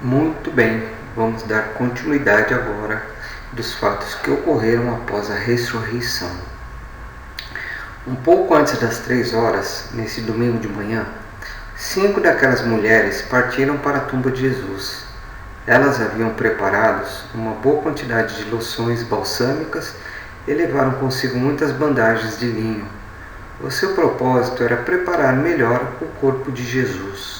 Muito bem, vamos dar continuidade agora dos fatos que ocorreram após a ressurreição. Um pouco antes das 3 horas, nesse domingo de manhã, 5 daquelas mulheres partiram para a tumba de Jesus. Elas haviam preparado uma boa quantidade de loções balsâmicas e levaram consigo muitas bandagens de linho. O seu propósito era preparar melhor o corpo de Jesus.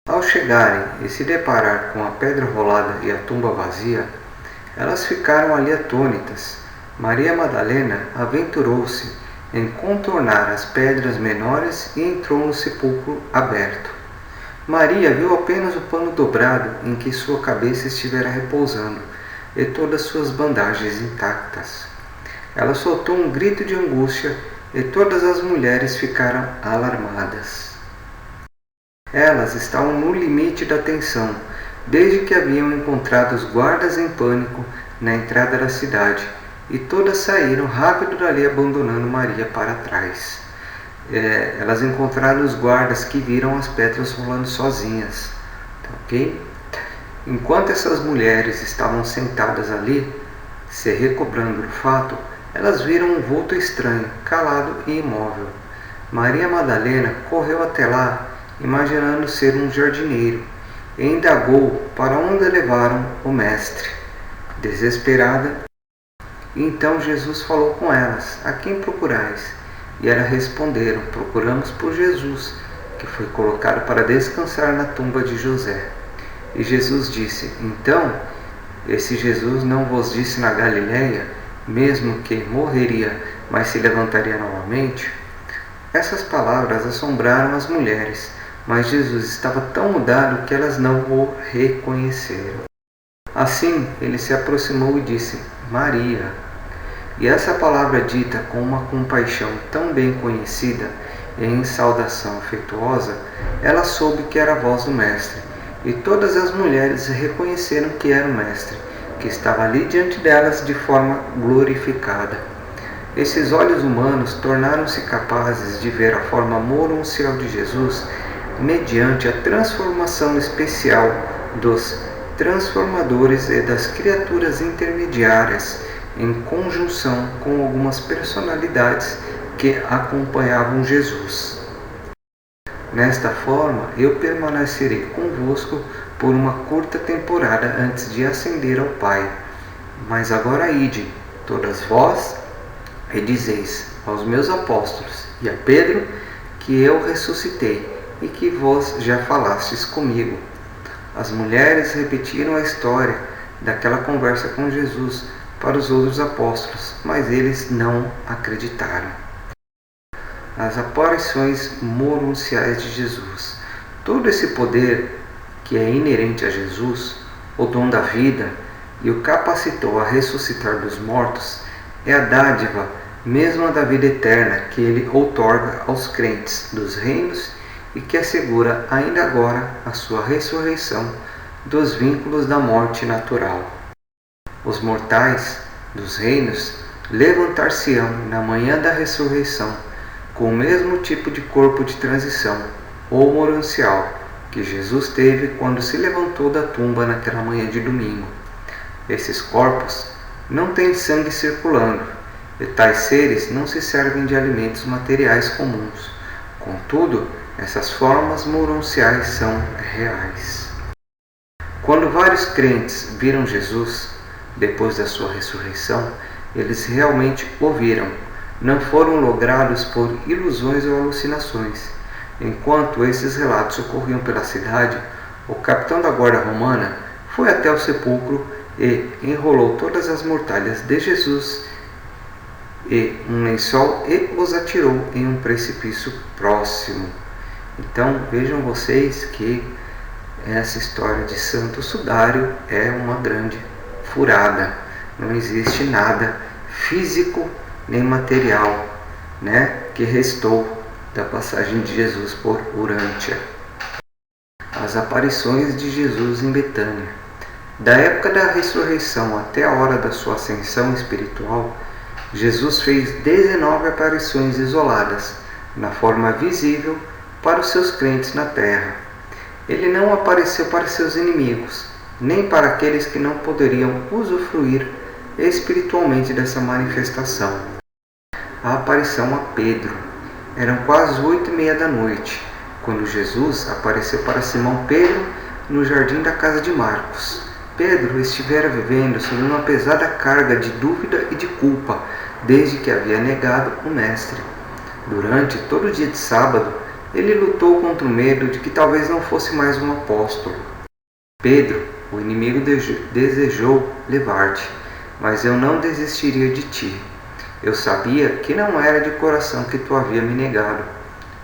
Ao chegarem e se deparar com a pedra rolada e a tumba vazia, elas ficaram ali atônitas. Maria Madalena aventurou-se em contornar as pedras menores e entrou no sepulcro aberto. Maria viu apenas o pano dobrado em que sua cabeça estivera repousando e todas suas bandagens intactas. Ela soltou um grito de angústia e todas as mulheres ficaram alarmadas. Elas estavam no limite da tensão, desde que haviam encontrado os guardas em pânico na entrada da cidade, e todas saíram rápido dali, abandonando Maria para trás. Elas encontraram os guardas que viram as pedras rolando sozinhas. Ok? Enquanto essas mulheres estavam sentadas ali, se recobrando do fato, elas viram um vulto estranho, calado e imóvel. Maria Madalena correu até lá, imaginando ser um jardineiro, e indagou para onde levaram o mestre. Desesperada, então Jesus falou com elas: "A quem procurais?" E elas responderam: "Procuramos por Jesus, que foi colocado para descansar na tumba de José." E Jesus disse: "Então, esse Jesus não vos disse na Galileia, mesmo que morreria, mas se levantaria novamente?" Essas palavras assombraram as mulheres, mas Jesus estava tão mudado que elas não o reconheceram. Assim, ele se aproximou e disse: "Maria." E essa palavra dita com uma compaixão tão bem conhecida e em saudação afetuosa, ela soube que era a voz do Mestre, e todas as mulheres reconheceram que era o Mestre, que estava ali diante delas de forma glorificada. Esses olhos humanos tornaram-se capazes de ver a forma monuncial de Jesus mediante a transformação especial dos transformadores e das criaturas intermediárias, em conjunção com algumas personalidades que acompanhavam Jesus. Nesta forma, eu permanecerei convosco por uma curta temporada antes de ascender ao Pai. Mas agora ide, todas vós, e dizeis aos meus apóstolos e a Pedro que eu ressuscitei e que vós já falastes comigo. As mulheres repetiram a história daquela conversa com Jesus para os outros apóstolos, mas eles não acreditaram. As aparições monunciais de Jesus. Todo esse poder que é inerente a Jesus, o dom da vida, e o capacitou a ressuscitar dos mortos, é a dádiva mesma da vida eterna que ele outorga aos crentes dos reinos e que assegura ainda agora a sua ressurreição dos vínculos da morte natural. Os mortais dos reinos levantar-se-ão na manhã da ressurreição com o mesmo tipo de corpo de transição ou monuncial que Jesus teve quando se levantou da tumba naquela manhã de domingo. Esses corpos não têm sangue circulando, e tais seres não se servem de alimentos materiais comuns. Contudo, essas formas monunciais são reais. Quando vários crentes viram Jesus, depois da sua ressurreição, eles realmente o viram, não foram logrados por ilusões ou alucinações. Enquanto esses relatos ocorriam pela cidade, o capitão da guarda romana foi até o sepulcro e enrolou todas as mortalhas de Jesus e um lençol e os atirou em um precipício próximo. Então vejam vocês que essa história de Santo Sudário é uma grande furada. Não existe nada físico nem material, que restou da passagem de Jesus por Urântia. As aparições de Jesus em Betânia. Da época da ressurreição até a hora da sua ascensão espiritual, Jesus fez 19 aparições isoladas, na forma visível para os seus crentes na terra. Ele não apareceu para seus inimigos, nem para aqueles que não poderiam usufruir espiritualmente dessa manifestação. A aparição a Pedro. Eram quase 8:30 da noite, quando Jesus apareceu para Simão Pedro no jardim da casa de Marcos. Pedro estivera vivendo sob uma pesada carga de dúvida e de culpa, desde que havia negado o Mestre. Durante todo o dia de sábado, ele lutou contra o medo de que talvez não fosse mais um apóstolo. Pedro, o inimigo desejou levar-te, mas eu não desistiria de ti. Eu sabia que não era de coração que tu havia me negado,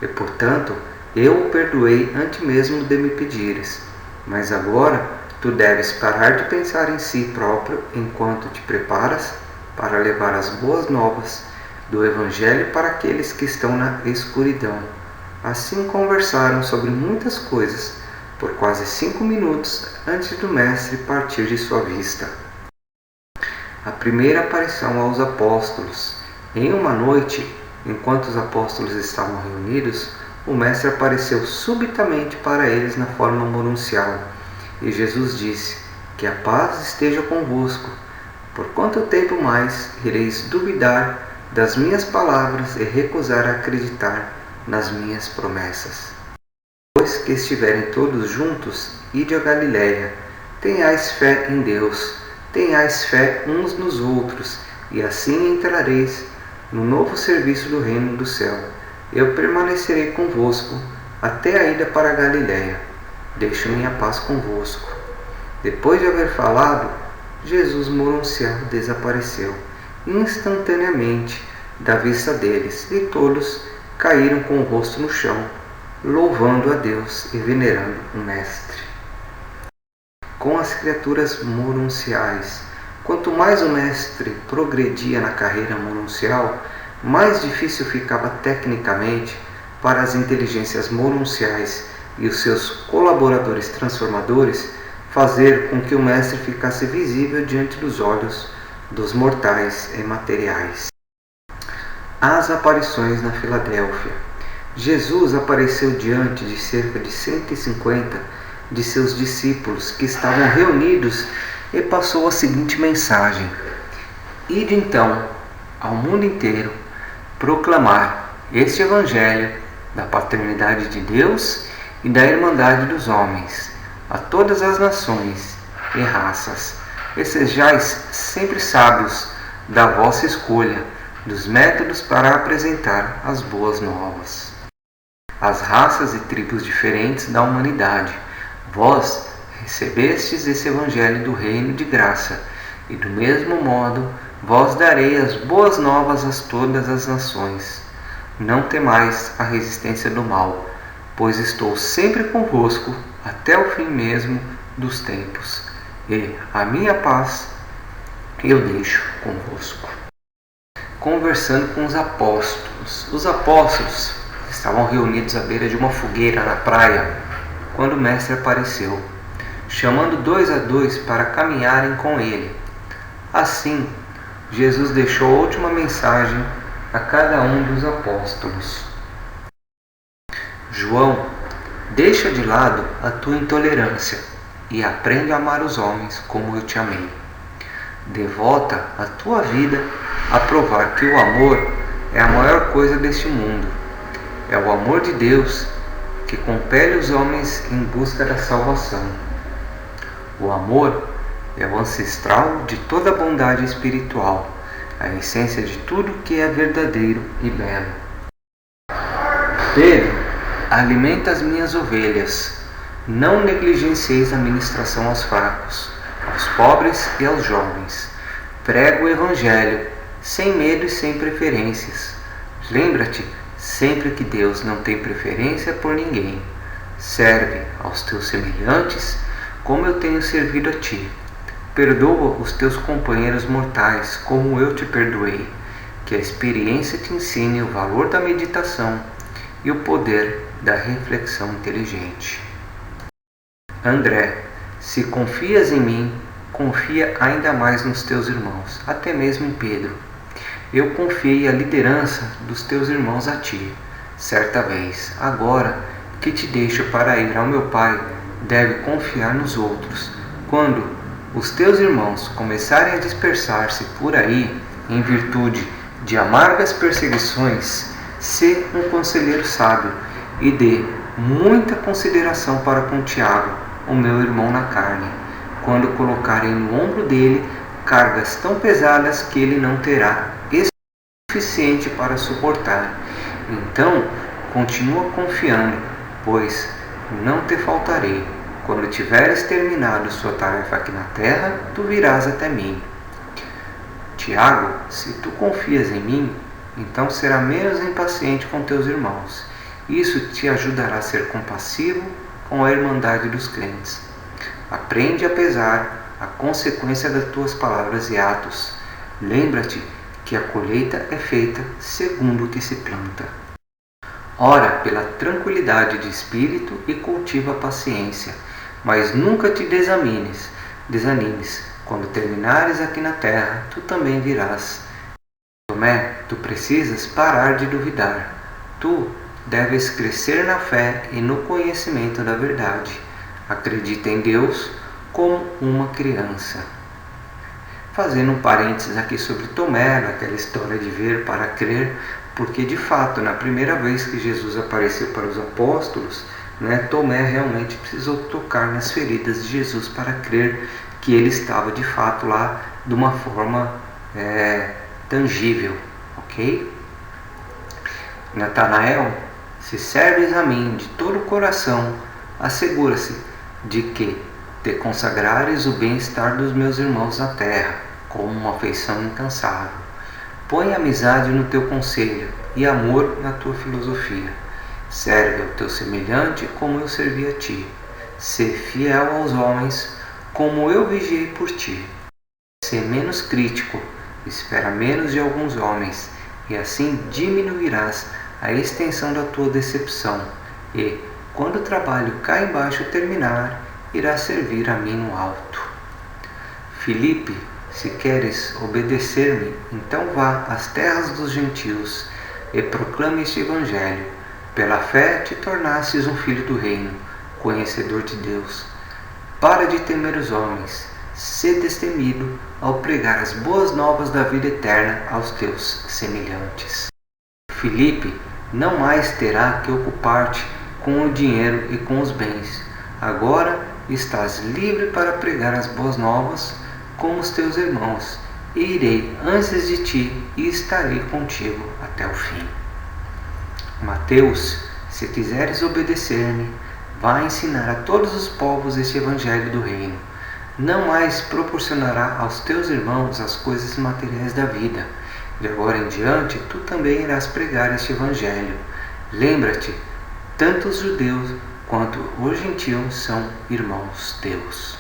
e portanto eu o perdoei antes mesmo de me pedires. Mas agora tu deves parar de pensar em si próprio enquanto te preparas para levar as boas novas do Evangelho para aqueles que estão na escuridão. Assim conversaram sobre muitas coisas por quase 5 minutos antes do Mestre partir de sua vista. A primeira aparição aos apóstolos. Em uma noite, enquanto os apóstolos estavam reunidos, o Mestre apareceu subitamente para eles na forma monuncial. E Jesus disse: que a paz esteja convosco. Por quanto tempo mais ireis duvidar das minhas palavras e recusar a acreditar nas minhas promessas? Depois que estiverem todos juntos, ide a Galiléia. Tenhais fé em Deus, tenhais fé uns nos outros, e assim entrareis no novo serviço do reino do céu. Eu permanecerei convosco até a ida para a Galiléia. Deixo minha paz convosco. Depois de haver falado, Jesus monuncial desapareceu instantaneamente da vista deles, e todos caíram com o rosto no chão, louvando a Deus e venerando o Mestre. Com as criaturas monunciais. Quanto mais o Mestre progredia na carreira monuncial, mais difícil ficava tecnicamente para as inteligências monunciais e os seus colaboradores transformadores fazer com que o Mestre ficasse visível diante dos olhos dos mortais e materiais. As aparições na Filadélfia. Jesus apareceu diante de cerca de 150 de seus discípulos que estavam reunidos e passou a seguinte mensagem: ide então ao mundo inteiro proclamar este Evangelho da paternidade de Deus e da irmandade dos homens a todas as nações e raças, e sejais sempre sábios da vossa escolha dos métodos para apresentar as boas novas às raças e tribos diferentes da humanidade. Vós recebestes esse Evangelho do reino de graça, e do mesmo modo vós darei as boas novas a todas as nações. Não temais a resistência do mal, pois estou sempre convosco até o fim mesmo dos tempos, e a minha paz eu deixo convosco. Conversando com os apóstolos. Os apóstolos estavam reunidos à beira de uma fogueira na praia, quando o Mestre apareceu, chamando 2 a 2 para caminharem com ele. Assim, Jesus deixou a última mensagem a cada um dos apóstolos. João, deixa de lado a tua intolerância e aprende a amar os homens como eu te amei. Devota a tua vida a provar que o amor é a maior coisa deste mundo. É o amor de Deus que compele os homens em busca da salvação. O amor é o ancestral de toda a bondade espiritual, a essência de tudo que é verdadeiro e belo. Pedro, alimenta as minhas ovelhas. Não negligencieis a ministração aos fracos, aos pobres e aos jovens. Prega o Evangelho, sem medo e sem preferências. Lembra-te sempre que Deus não tem preferência por ninguém. Serve aos teus semelhantes como eu tenho servido a ti. Perdoa os teus companheiros mortais como eu te perdoei. Que a experiência te ensine o valor da meditação e o poder da reflexão inteligente. André, se confias em mim, confia ainda mais nos teus irmãos, até mesmo em Pedro. Eu confiei a liderança dos teus irmãos a ti, certa vez. Agora, que te deixo para ir ao meu Pai deve confiar nos outros. Quando os teus irmãos começarem a dispersar-se por aí, em virtude de amargas perseguições, sê um conselheiro sábio e dê muita consideração para com Tiago, o meu irmão na carne, quando colocarem no ombro dele cargas tão pesadas que ele não terá suficiente para suportar. Então, continua confiando, pois não te faltarei. Quando tiveres terminado sua tarefa aqui na terra, tu virás até mim. Tiago, se tu confias em mim, então será menos impaciente com teus irmãos. Isso te ajudará a ser compassivo com a irmandade dos crentes. Aprende a pesar a consequência das tuas palavras e atos. Lembra-te que a colheita é feita segundo o que se planta. Ora pela tranquilidade de espírito e cultiva a paciência, mas nunca te desanimes. Quando terminares aqui na terra, tu também virás. Tomé, tu precisas parar de duvidar. Tu deves crescer na fé e no conhecimento da verdade. Acredita em Deus como uma criança. Fazendo um parênteses aqui sobre Tomé, naquela história de ver para crer, porque de fato, na primeira vez que Jesus apareceu para os apóstolos, Tomé realmente precisou tocar nas feridas de Jesus para crer que ele estava de fato lá de uma forma tangível, ok? Natanael, se serves a mim de todo o coração, assegura-se de que te consagrares o bem-estar dos meus irmãos na terra, como uma afeição incansável. Põe amizade no teu conselho e amor na tua filosofia. Serve ao teu semelhante como eu servi a ti. Sê fiel aos homens como eu vigiei por ti. Sê menos crítico, espera menos de alguns homens, e assim diminuirás a extensão da tua decepção. E, quando o trabalho cá embaixo terminar, irás servir a mim no alto. Filipe, se queres obedecer-me, então vá às terras dos gentios e proclame este evangelho. Pela fé te tornastes um filho do reino, conhecedor de Deus. Para de temer os homens, sê destemido ao pregar as boas novas da vida eterna aos teus semelhantes. Filipe, não mais terá que ocupar-te com o dinheiro e com os bens. Agora estás livre para pregar as boas novas como os teus irmãos, e irei antes de ti e estarei contigo até o fim. Mateus, se quiseres obedecer-me, vá ensinar a todos os povos este evangelho do reino. Não mais proporcionará aos teus irmãos as coisas materiais da vida. De agora em diante, tu também irás pregar este evangelho. Lembra-te, tanto os judeus quanto os gentios são irmãos teus.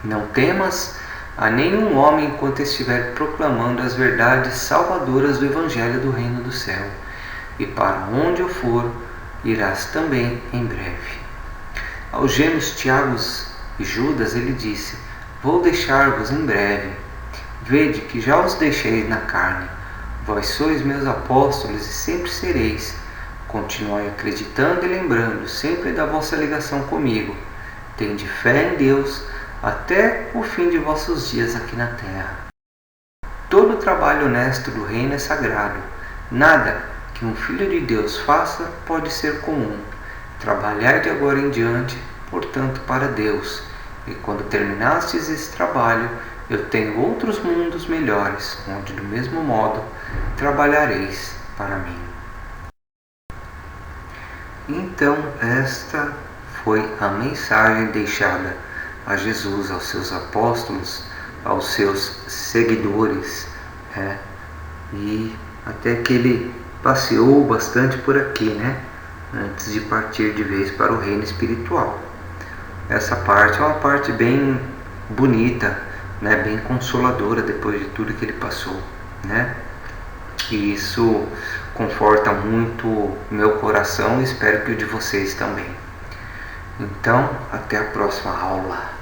Não temas a nenhum homem enquanto estiver proclamando as verdades salvadoras do evangelho do reino do céu. E para onde eu for, irás também em breve. Aos gêmeos Tiago e Judas ele disse: vou deixar-vos em breve. Vede que já os deixei na carne. Vós sois meus apóstolos e sempre sereis. Continuai acreditando e lembrando sempre da vossa ligação comigo. Tende fé em Deus até o fim de vossos dias aqui na terra. Todo trabalho honesto do reino é sagrado. Nada que um filho de Deus faça pode ser comum. Trabalhai de agora em diante, portanto, para Deus. E quando terminastes esse trabalho, eu tenho outros mundos melhores, onde do mesmo modo trabalhareis para mim. Então, esta foi a mensagem deixada a Jesus, aos seus apóstolos, aos seus seguidores, e até que ele passeou bastante por aqui, antes de partir de vez para o reino espiritual. Essa parte é uma parte bem bonita, bem consoladora depois de tudo que ele passou, E isso conforta muito o meu coração e espero que o de vocês também. Então, até a próxima aula.